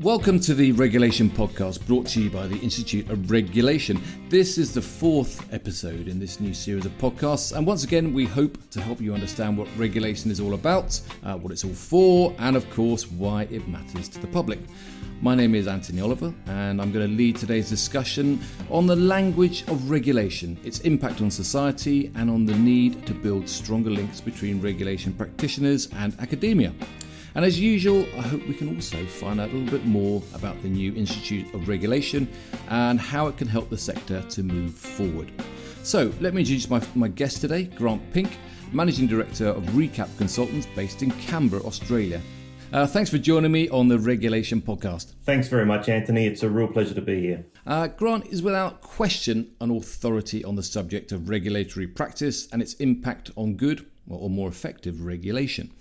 Welcome to the Regulation Podcast, brought to you by the Institute of Regulation. This is the fourth episode in this new series of podcasts, and once again we hope to help you understand what regulation is all about, what it's all for, and of course why it matters to the public. My name is Anthony Oliver, and I'm going to lead today's discussion on the language of regulation, its impact on society, and on the need to build stronger links between regulation practitioners and academia. And as usual, I hope we can also find out a little bit more about the new Institute of Regulation and how it can help the sector to move forward. So let me introduce my guest today, Grant Pink, Managing Director of Recap Consultants based in Canberra, Australia. Thanks for joining me on the Regulation Podcast. Thanks very much, Anthony. It's a real pleasure to be here. Grant is without question an authority on the subject of regulatory practice and its impact on good or more effective regulation.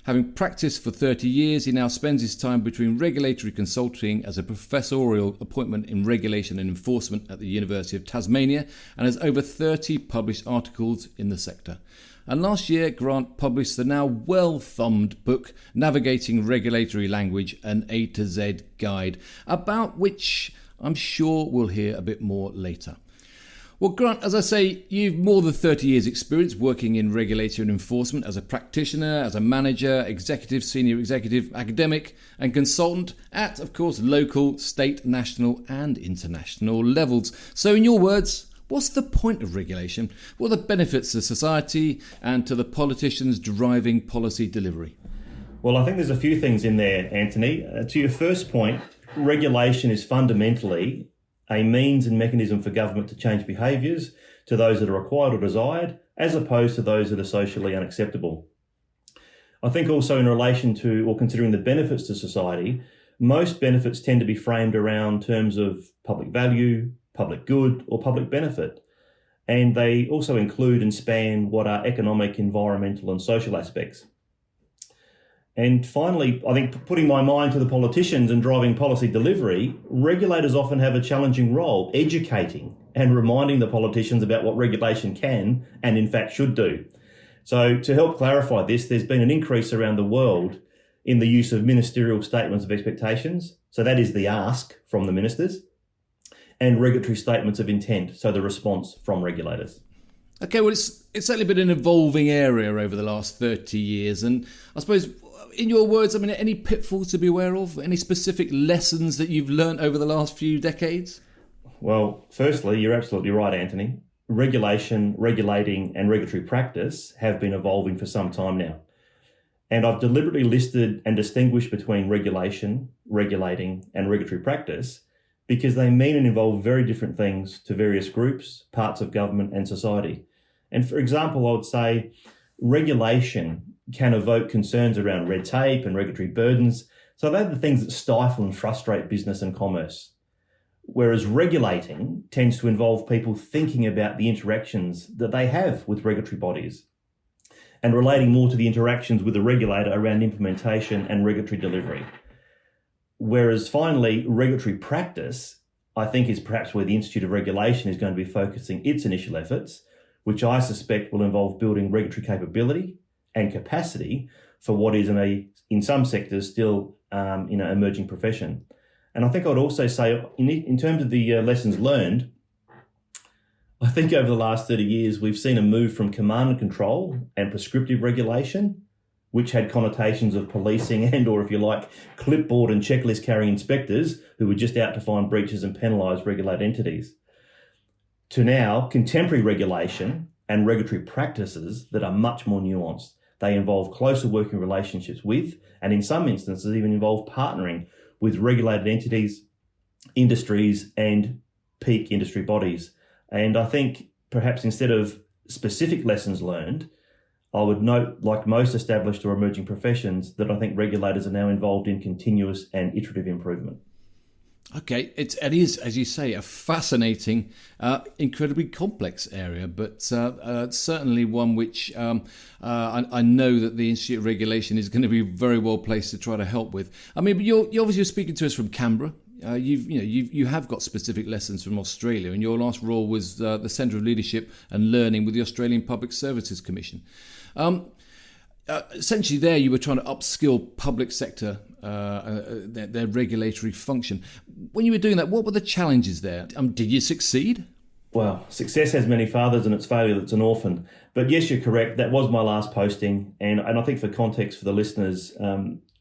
Having practiced for 30 years, he now spends his time between regulatory consulting as a professorial appointment in regulation and enforcement at the University of Tasmania and has over 30 published articles in the sector. And last year, Grant published the now well-thumbed book, Navigating Regulatory Language, an A to Z guide, about which I'm sure we'll hear a bit more later. Well, Grant, as I say, you've more than 30 years experience working in regulatory and enforcement as a practitioner, as a manager, executive, senior executive, academic and consultant at, of course, local, state, national and international levels. So in your words, what's the point of regulation? What are the benefits to society and to the politicians driving policy delivery? Well, I think there's a few things in there, Anthony. To your first point, regulation is fundamentally a means and mechanism for government to change behaviours to those that are required or desired, as opposed to those that are socially unacceptable. I think also in relation to, or considering the benefits to society, most benefits tend to be framed around terms of public value, public good, or public benefit. And they also include and span what are economic, environmental and social aspects. And finally, I think putting my mind to the politicians and driving policy delivery, regulators often have a challenging role educating and reminding the politicians about what regulation can and in fact should do. So to help clarify this, there's been an increase around the world in the use of ministerial statements of expectations. So that is the ask from the ministers, and regulatory statements of intent. So the response from regulators. Okay, well, it's certainly been an evolving area over the last 30 years. And I suppose, in your words, I mean, any pitfalls to be aware of? Any specific lessons that you've learned over the last few decades? Well, firstly, you're absolutely right, Anthony. Regulation, regulating and regulatory practice have been evolving for some time now. And I've deliberately listed and distinguished between regulation, regulating and regulatory practice because they mean and involve very different things to various groups, parts of government and society. And for example, I would say regulation can evoke concerns around red tape and regulatory burdens. So they're the things that stifle and frustrate business and commerce. Whereas regulating tends to involve people thinking about the interactions that they have with regulatory bodies and relating more to the interactions with the regulator around implementation and regulatory delivery. Whereas finally, regulatory practice, I think, is perhaps where the Institute of Regulation is going to be focusing its initial efforts, which I suspect will involve building regulatory capability and capacity for what is in some sectors still emerging profession. And I think I would also say in terms of the lessons learned, I think over the last 30 years we've seen a move from command and control and prescriptive regulation, which had connotations of policing and, or if you like, clipboard and checklist carrying inspectors who were just out to find breaches and penalise regulated entities, to now contemporary regulation and regulatory practices that are much more nuanced. They involve closer working relationships with, and in some instances even involve partnering with regulated entities, industries and peak industry bodies. And I think perhaps instead of specific lessons learned, I would note, like most established or emerging professions, that I think regulators are now involved in continuous and iterative improvement. Okay, it is, as you say, a fascinating, incredibly complex area, but certainly one which I know that the Institute of Regulation is going to be very well placed to try to help with. I mean, but you're obviously speaking to us from Canberra. You have got specific lessons from Australia, and your last role was the Centre of Leadership and Learning with the Australian Public Services Commission. Essentially there you were trying to upskill public sector their regulatory function. When you were doing that, what were the challenges there? Did you succeed? Well, success has many fathers and it's failure that's an orphan. But yes, you're correct. That was my last posting. And I think for context for the listeners,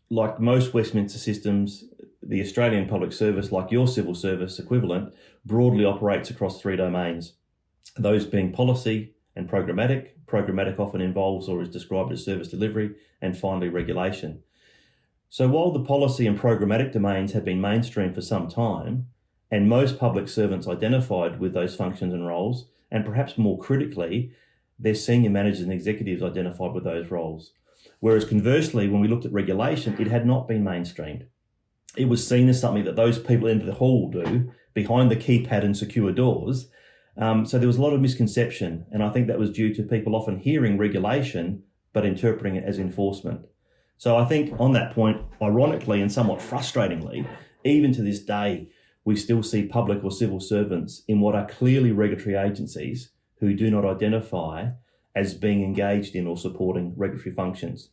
like most Westminster systems, the Australian Public Service, like your civil service equivalent, broadly operates across three domains. Those being policy and programmatic. Programmatic often involves or is described as service delivery, and finally regulation. So while the policy and programmatic domains had been mainstream for some time, and most public servants identified with those functions and roles, and perhaps more critically, their senior managers and executives identified with those roles. Whereas conversely, when we looked at regulation, it had not been mainstreamed. It was seen as something that those people into the hall do behind the keypad and secure doors. So there was a lot of misconception, and I think that was due to people often hearing regulation but interpreting it as enforcement. So I think on that point, ironically and somewhat frustratingly, even to this day, we still see public or civil servants in what are clearly regulatory agencies who do not identify as being engaged in or supporting regulatory functions.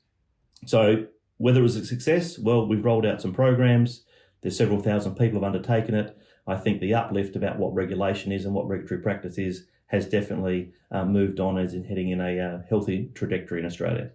So whether it was a success, well, we've rolled out some programs. There's several thousand people have undertaken it. I think the uplift about what regulation is and what regulatory practice is has definitely moved on as in heading in a healthy trajectory in Australia.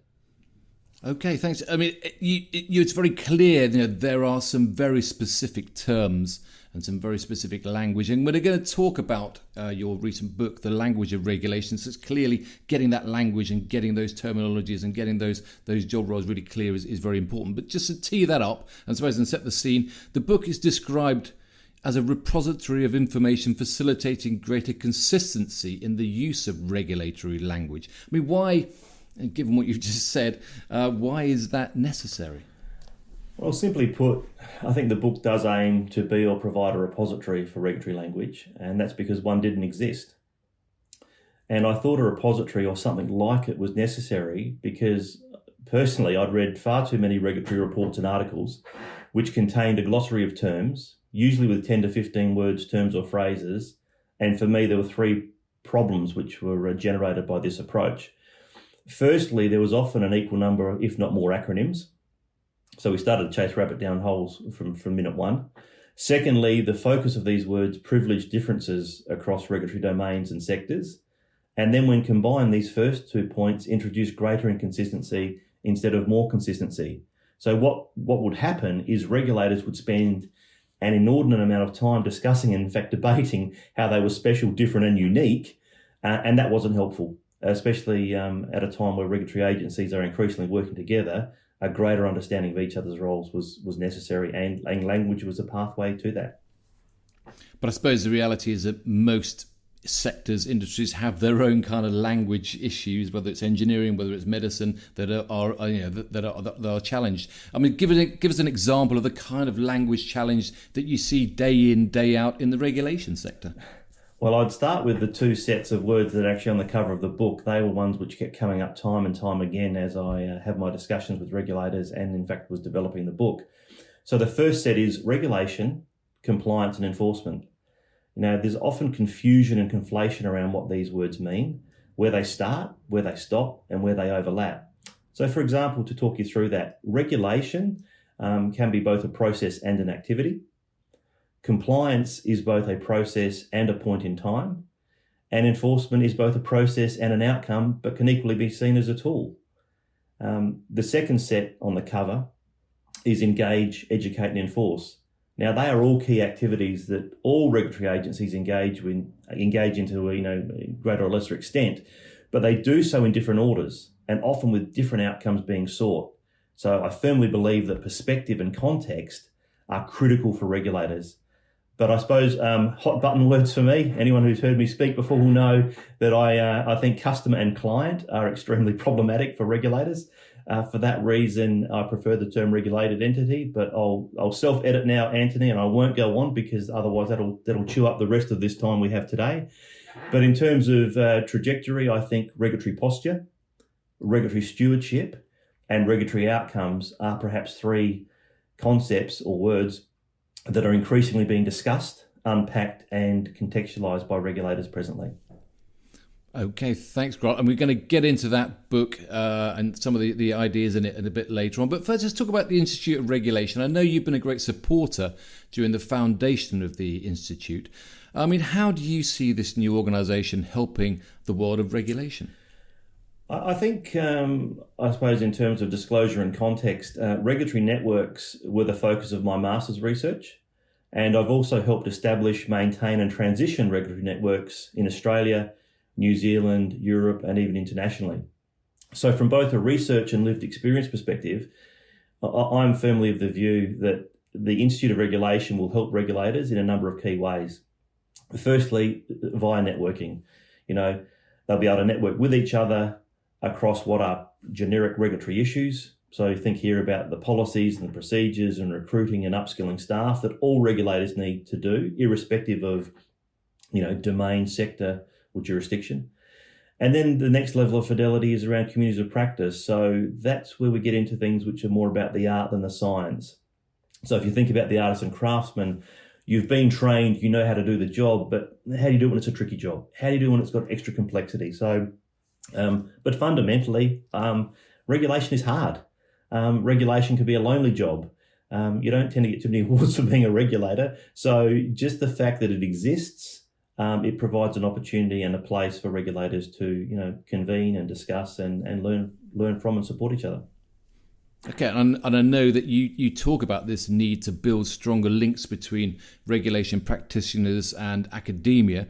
Okay, thanks. I mean, it's very clear, there are some very specific terms and some very specific language. And we're going to talk about your recent book, The Language of Regulations. So it's clearly getting that language and getting those terminologies and getting those job roles really clear is very important. But just to tee that up, and suppose and set the scene, the book is described as a repository of information facilitating greater consistency in the use of regulatory language. I mean, why, given what you've just said, why is that necessary? Well, simply put, I think the book does aim to be or provide a repository for regulatory language, and that's because one didn't exist. And I thought a repository or something like it was necessary because personally I'd read far too many regulatory reports and articles which contained a glossary of terms, usually with 10 to 15 words, terms or phrases. And for me, there were three problems which were generated by this approach. Firstly, there was often an equal number, if not more, acronyms. So we started to chase rabbit down holes from minute one. Secondly, the focus of these words privileged differences across regulatory domains and sectors. And then when combined, these first 2 points introduced greater inconsistency instead of more consistency. So what would happen is regulators would spend an inordinate amount of time discussing and in fact debating how they were special, different and unique. And that wasn't helpful, especially at a time where regulatory agencies are increasingly working together. A greater understanding of each other's roles was necessary, and language was a pathway to that. But I suppose the reality is that most sectors, industries have their own kind of language issues, whether it's engineering, whether it's medicine, that are challenged. I mean, give us an example of the kind of language challenge that you see day in, day out in the regulation sector. Well, I'd start with the two sets of words that are actually on the cover of the book. They were ones which kept coming up time and time again as I have my discussions with regulators and, in fact, was developing the book. So the first set is regulation, compliance and enforcement. Now, there's often confusion and conflation around what these words mean, where they start, where they stop, and where they overlap. So, for example, to talk you through that, regulation can be both a process and an activity. Compliance is both a process and a point in time, and enforcement is both a process and an outcome, but can equally be seen as a tool. The second set on the cover is engage, educate, and enforce. Now, they are all key activities that all regulatory agencies engage into a greater or lesser extent, but they do so in different orders and often with different outcomes being sought. So I firmly believe that perspective and context are critical for regulators. But I suppose hot button words for me, anyone who's heard me speak before will know that I think customer and client are extremely problematic for regulators. For that reason, I prefer the term regulated entity, but I'll self-edit now, Anthony, and I won't go on because otherwise that'll chew up the rest of this time we have today. But in terms of trajectory, I think regulatory posture, regulatory stewardship, and regulatory outcomes are perhaps three concepts or words that are increasingly being discussed, unpacked, and contextualised by regulators presently. Okay, thanks, Grant. And we're going to get into that book and some of the ideas in it a bit later on. But first, let's talk about the Institute of Regulation. I know you've been a great supporter during the foundation of the Institute. I mean, how do you see this new organisation helping the world of regulation? I think, I suppose, in terms of disclosure and context, regulatory networks were the focus of my master's research. And I've also helped establish, maintain and transition regulatory networks in Australia, New Zealand, Europe, and even internationally. So from both a research and lived experience perspective, I'm firmly of the view that the Institute of Regulation will help regulators in a number of key ways. Firstly, via networking. They'll be able to network with each other across what are generic regulatory issues. So think here about the policies and the procedures and recruiting and upskilling staff that all regulators need to do, irrespective of, domain, sector, or jurisdiction. And then the next level of fidelity is around communities of practice. So that's where we get into things which are more about the art than the science. So if you think about the artisan craftsman, you've been trained, you know how to do the job, but how do you do it when it's a tricky job? How do you do it when it's got extra complexity? So, but fundamentally, regulation is hard. Regulation can be a lonely job. You don't tend to get too many awards for being a regulator. So just the fact that it exists, it provides an opportunity and a place for regulators to, convene and discuss and learn from and support each other. Okay, and I know that you talk about this need to build stronger links between regulation practitioners and academia.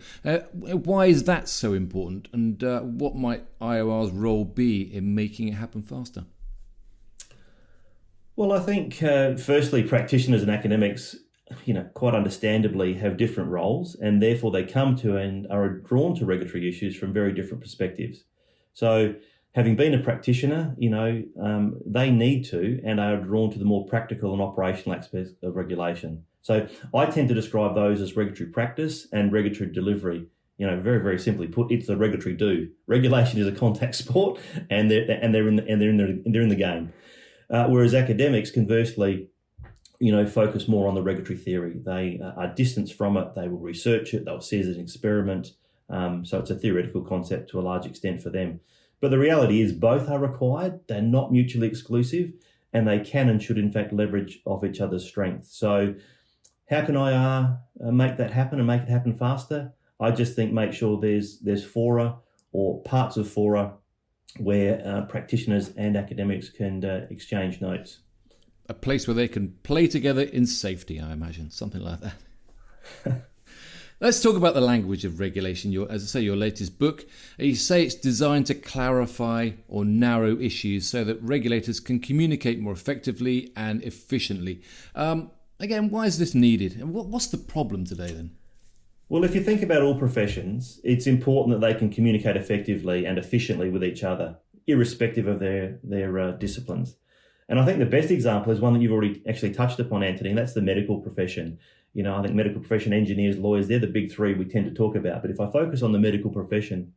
Why is that so important, and what might IOR's role be in making it happen faster? Well, I think, firstly, practitioners and academics, quite understandably have different roles, and therefore they come to and are drawn to regulatory issues from very different perspectives. So having been a practitioner, they need to and are drawn to the more practical and operational aspects of regulation. So I tend to describe those as regulatory practice and regulatory delivery. Very, very simply put, it's the regulatory do. Regulation is a contact sport, and they're in the game. Whereas academics, conversely, focus more on the regulatory theory. They are distanced from it. They will research it. They'll see it as an experiment. So it's a theoretical concept to a large extent for them. But the reality is both are required. They're not mutually exclusive, and they can and should, in fact, leverage off each other's strengths. So how can I make that happen and make it happen faster? I just think make sure there's fora or parts of fora where practitioners and academics can exchange notes. A place where they can play together in safety, I imagine, something like that. Let's talk about the language of regulation. As I say, your latest book, you say it's designed to clarify or narrow issues so that regulators can communicate more effectively and efficiently. Again, why is this needed? And what's the problem today then? Well, if you think about all professions, it's important that they can communicate effectively and efficiently with each other, irrespective of their disciplines. And I think the best example is one that you've already actually touched upon, Anthony, and that's the medical profession. I think medical profession, engineers, lawyers, they're the big three we tend to talk about. But if I focus on the medical profession,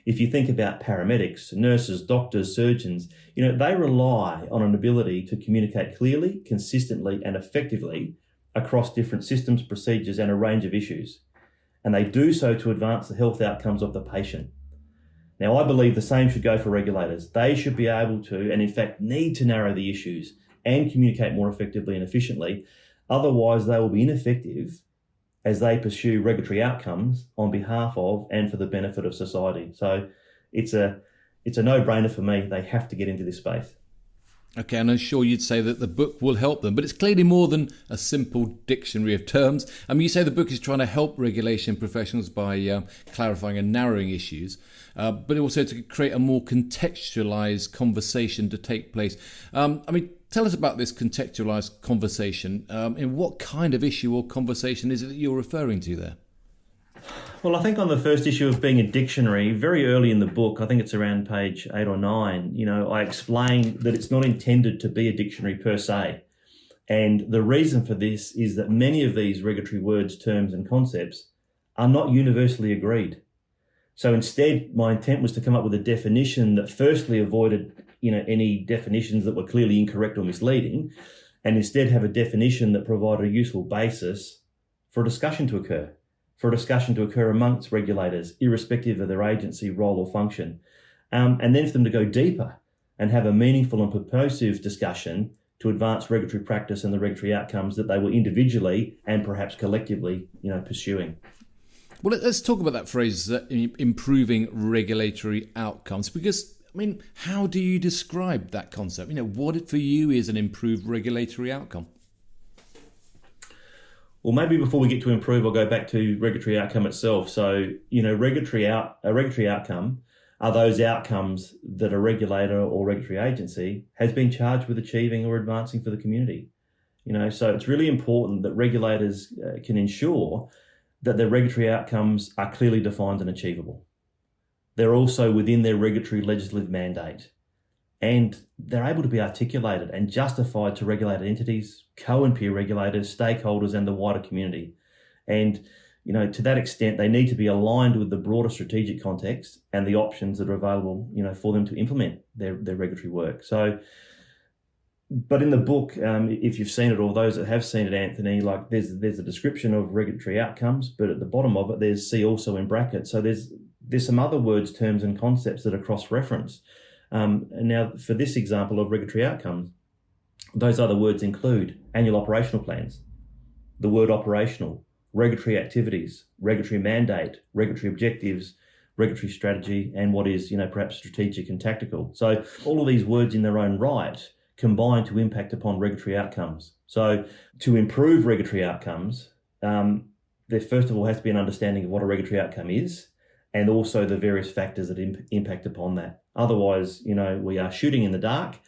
if you think about paramedics, nurses, doctors, surgeons, they rely on an ability to communicate clearly, consistently, and effectively across different systems, procedures, and a range of issues. And they do so to advance the health outcomes of the patient. Now, I believe the same should go for regulators. They should be able to, and in fact need to, narrow the issues and communicate more effectively and efficiently. Otherwise, they will be ineffective as they pursue regulatory outcomes on behalf of and for the benefit of society. So it's a no-brainer for me. They have to get into this space. Okay, and I'm sure you'd say that the book will help them, but it's clearly more than a simple dictionary of terms. I mean, you say the book is trying to help regulation professionals by clarifying and narrowing issues, but also to create a more contextualised conversation to take place. Tell us about this contextualised conversation. In what kind of issue or conversation is it that you're referring to there? Well, I think on the first issue of being a dictionary, very early in the book, I think it's around page 8 or 9, I explain that it's not intended to be a dictionary per se. And the reason for this is that many of these regulatory words, terms and concepts are not universally agreed. So instead, my intent was to come up with a definition that firstly avoided, any definitions that were clearly incorrect or misleading, and instead have a definition that provided a useful basis for a discussion to occur. for a discussion to occur amongst regulators, irrespective of their agency, role or function. And then for them to go deeper and have a meaningful and purposive discussion to advance regulatory practice and the regulatory outcomes that they were individually and perhaps collectively, pursuing. Well, let's talk about that phrase, improving regulatory outcomes, because, how do you describe that concept? What for you is an improved regulatory outcome? Well, maybe before we get to improve, I'll go back to regulatory outcome itself. So, a regulatory outcome are those outcomes that a regulator or regulatory agency has been charged with achieving or advancing for the community. So it's really important that regulators can ensure that their regulatory outcomes are clearly defined and achievable. They're also within their regulatory legislative mandate, and they're able to be articulated and justified to regulated entities, co and peer regulators, stakeholders, and the wider community. And to that extent, they need to be aligned with the broader strategic context and the options that are available, for them to implement their regulatory work. So, but in the book, if you've seen it, or those that have seen it, Anthony, there's a description of regulatory outcomes, but at the bottom of it, there's see also in brackets. So there's some other words, terms, and concepts that are cross-referenced. And now, for this example of regulatory outcomes, those other words include annual operational plans, the word operational, regulatory activities, regulatory mandate, regulatory objectives, regulatory strategy, and what is, perhaps strategic and tactical. So all of these words in their own right combine to impact upon regulatory outcomes. So to improve regulatory outcomes, there first of all has to be an understanding of what a regulatory outcome is, and also the various factors that impact upon that. Otherwise, we are shooting in the dark,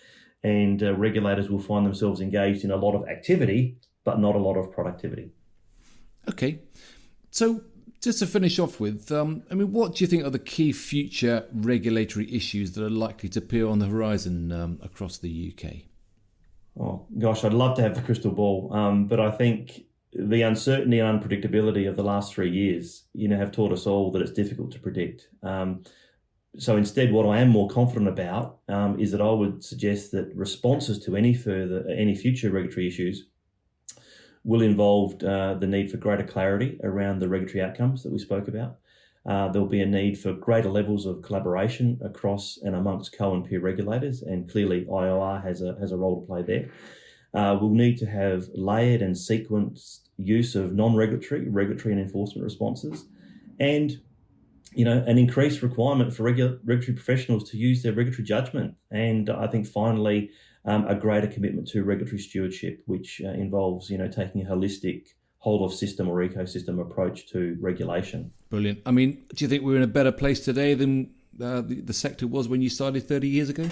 and regulators will find themselves engaged in a lot of activity, but not a lot of productivity. Okay, so just to finish off with, what do you think are the key future regulatory issues that are likely to appear on the horizon across the UK? Oh, gosh, I'd love to have the crystal ball, but I think the uncertainty and unpredictability of the last 3 years, have taught us all that it's difficult to predict. So instead, what I am more confident about is that I would suggest that responses to any future regulatory issues will involve the need for greater clarity around the regulatory outcomes that we spoke about. There'll be a need for greater levels of collaboration across and amongst co and peer regulators, and clearly IOR has a role to play there. We'll need to have layered and sequenced use of non-regulatory, regulatory and enforcement responses, and an increased requirement for regulatory professionals to use their regulatory judgment. And I think finally, a greater commitment to regulatory stewardship, which involves, taking a holistic whole of system or ecosystem approach to regulation. Brilliant. Do you think we're in a better place today than the sector was when you started 30 years ago?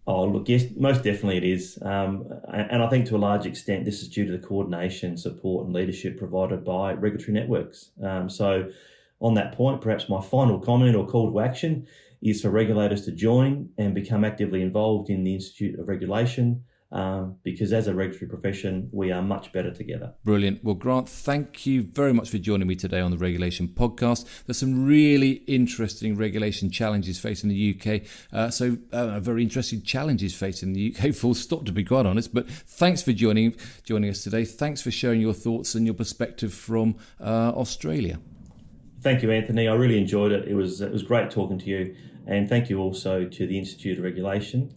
Oh, look, yes, most definitely it is. And I think to a large extent, this is due to the coordination, support and leadership provided by regulatory networks. So on that point, perhaps my final comment or call to action is for regulators to join and become actively involved in the Institute of Regulation, because as a regulatory profession, we are much better together. Brilliant. Well, Grant, thank you very much for joining me today on the Regulation Podcast. There's some really interesting regulation challenges facing the UK. Very interesting challenges facing the UK, full stop, to be quite honest. But thanks for joining us today. Thanks for sharing your thoughts and your perspective from Australia. Thank you, Anthony. I really enjoyed it. It was great talking to you. And thank you also to the Institute of Regulation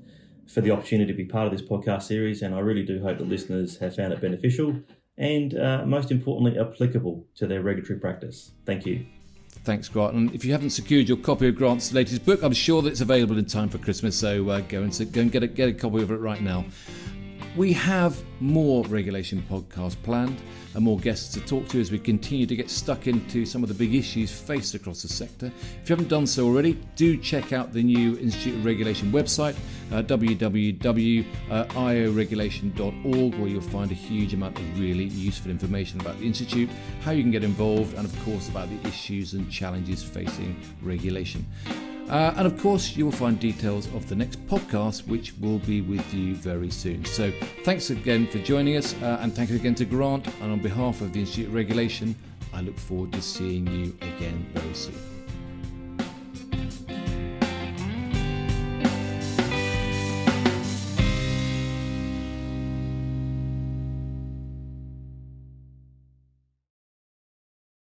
for the opportunity to be part of this podcast series. And I really do hope that listeners have found it beneficial and, most importantly, applicable to their regulatory practice. Thank you. Thanks, Grant. And if you haven't secured your copy of Grant's latest book, I'm sure that it's available in time for Christmas. So go and get a copy of it right now. We have more regulation podcasts planned and more guests to talk to as we continue to get stuck into some of the big issues faced across the sector. If you haven't done so already, do check out the new Institute of Regulation website, www.ioregulation.org, where you'll find a huge amount of really useful information about the Institute, how you can get involved, and of course about the issues and challenges facing regulation. And of course, you will find details of the next podcast, which will be with you very soon. So thanks again for joining us, and thanks again to Grant. And on behalf of the Institute of Regulation, I look forward to seeing you again very soon.